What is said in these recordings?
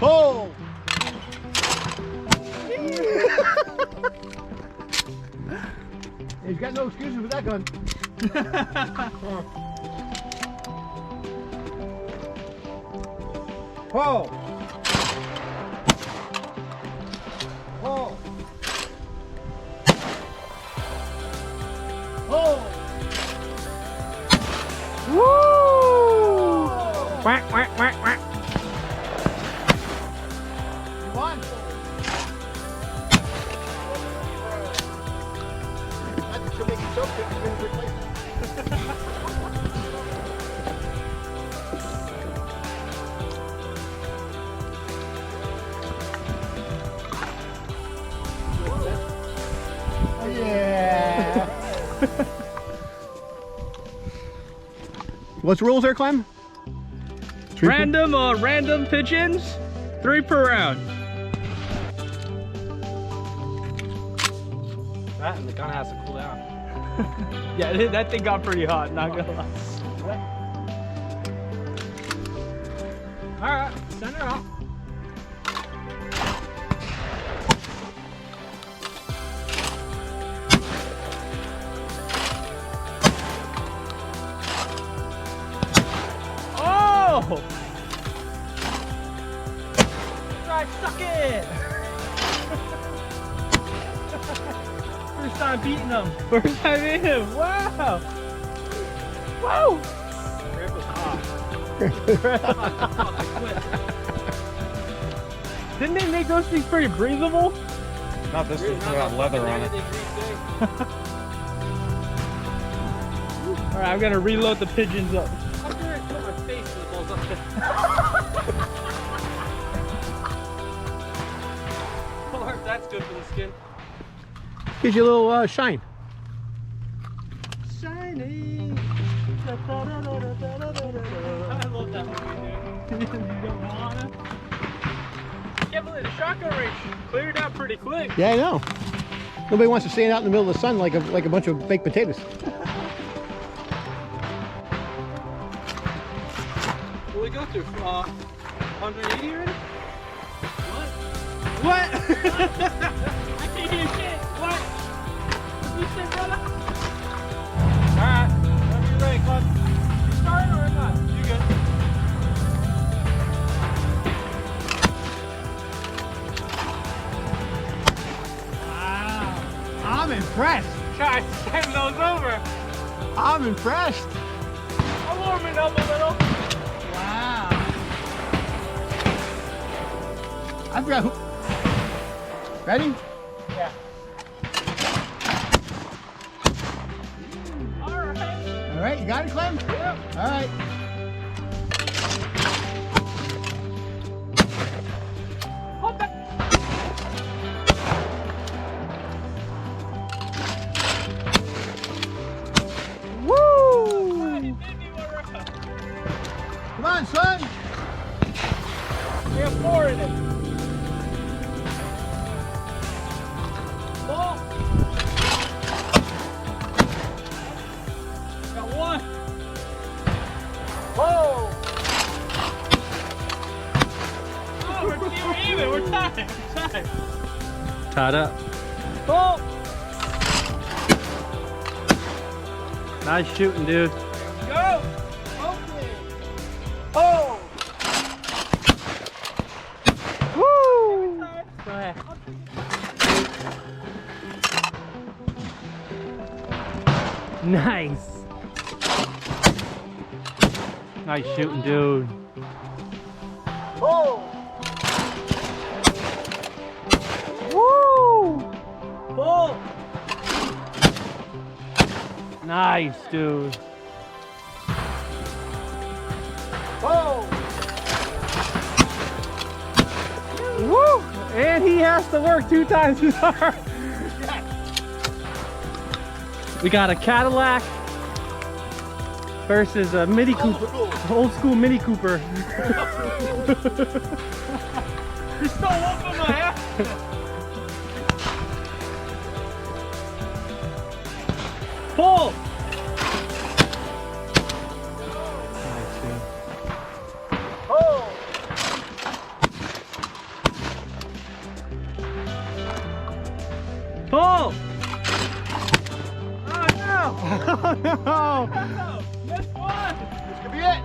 Pull! He's got no excuses with that gun. Pull! Pull! Pull! Woo! Quack, quack, quack, quack. You won. That's to make it so quick, you're gonna replace it. Oh yeah. What's the rules there, Clem? Random pigeons, 3 per round. That and the gun has to cool down. Yeah, that thing got pretty hot, not gonna lie. Alright, send her off. Oh! Right, suck it! First time beating him. First time beating him. Wow! Whoa! Didn't they make those things pretty breathable? Not this one, got leather on it. Alright, I'm gonna reload the pigeons up. That's good for the skin. Gives you a little shine. Shiny. I love that movie, dude. You don't wanna? Can't believe the shotgun range cleared out pretty quick. Yeah, I know. Nobody wants to stand out in the middle of the sun like a bunch of baked potatoes. What we go through? 180 already? What? I can't hear shit. What? What you say, brother? Alright, whenever you're ready, Club. You starting or not? You good? Wow. I'm impressed. Try to send those over. I'm impressed. I'm warming up a little. Wow. I forgot who. Ready? Yeah. Alright. All right, you got it, Clem? Yep. All right. Hold back. Woo! Come on, son. We have 4 in it. Ball. Got 1. Whoa! Oh, we're even. We're tied. We're tied. Tied up. Oh! Nice shooting, dude. Go! Okay. Oh! Woo! Go ahead. Nice. Nice shooting, dude. Oh! Woo! Pull! Nice, dude. Oh! Woo! And he has to work 2 times as hard. We got a Cadillac versus a Mini Cooper. Old school Mini Cooper. You stole one from my ass. Pull! No! This one! This could be it!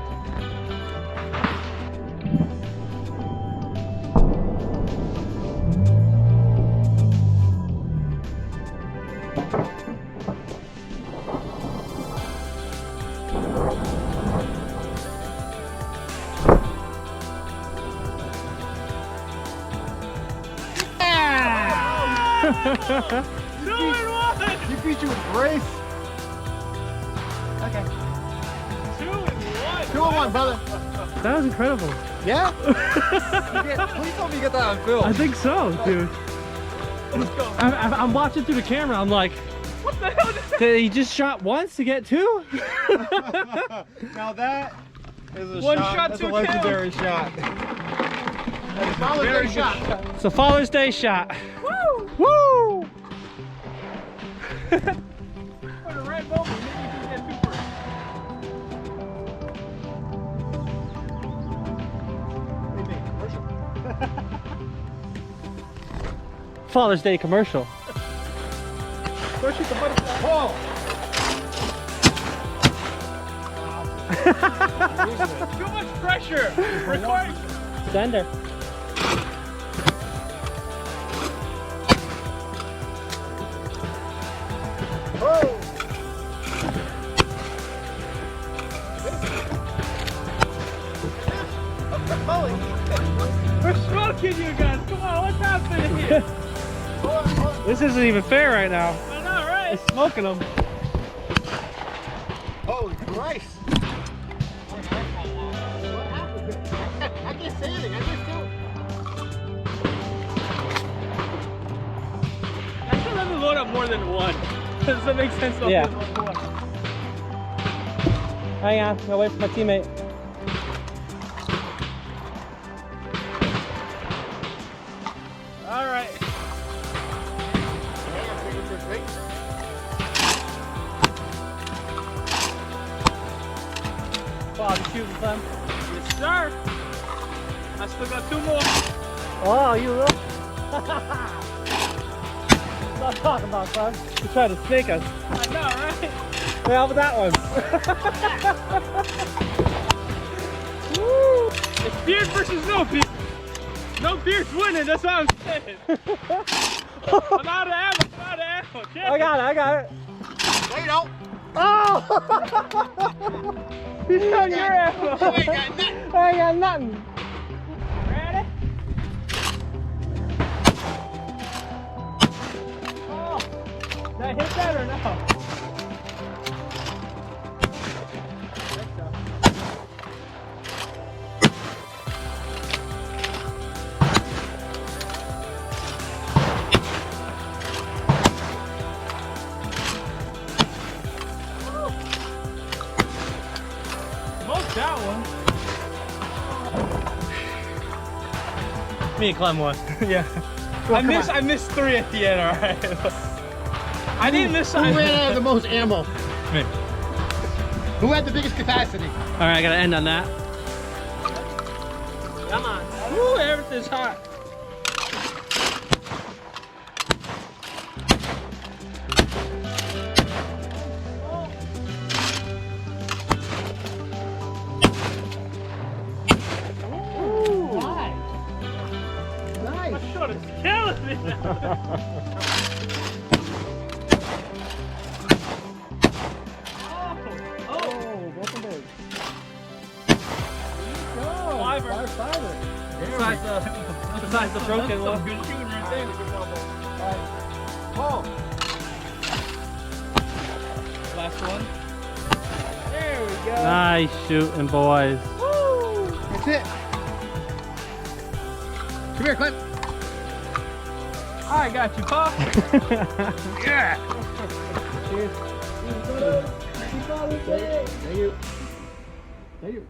Two and one! You beat you with grace. Okay. 2 and 1! 2 and 1, brother. That was incredible. Yeah? Please tell me you get that on film. I think so, dude. Let's go. I'm watching through the camera. I'm like, What the hell did that? did he just shot once to get 2? Now that is a One shot. shot, That's two a legendary kills. shot. Father's Day shot. It's a Father's Day shot. Woo! Woo! For the right moment, maybe you can get 2 first. Father's Day commercial. Go shoot the butterfly. Oh! Too much pressure. Record. Sender. We're smoking, you guys. Come on, what's happening here? This isn't even fair right now. I know, right? It's smoking them. Holy Christ! What happened? I can't say anything. I just do. I should let me load up more than one. Does that make sense? Though? Yeah. Hang on, I'll wait for my teammate. All right. Bob, you shooting, son? Yes, sir. I still got 2 more. Oh, you will? Stop talking about, son. You tried to snake us. I know, right? Hey, how about that one? Woo! It's beard versus no beard. No beard's winning, that's what I'm saying. I'm out of ammo, I'm out of ammo. Check I got it, I got it. No, you don't. Oh! He's got your You ammo. ain't got nothing. I ain't got nothing. Ready? Oh, did I hit that or no? Smoked that one. Me and Clem won. Yeah. I missed 3 at the end, alright. I didn't miss. Who ran out of the most ammo? Me. Who had the biggest capacity? Alright, I gotta end on that. Come on. Woo, everything's hot. Nice. My shot is killing me now. Oh, broken bird. Fiver. Fiver. Besides the broken That's one. some good shooting right there. Oh, Last one. There we go. Nice shooting, boys. Woo! that's it. Come here, Clint. I got you, Pop. Yeah. Cheers. Thank you. Thank you.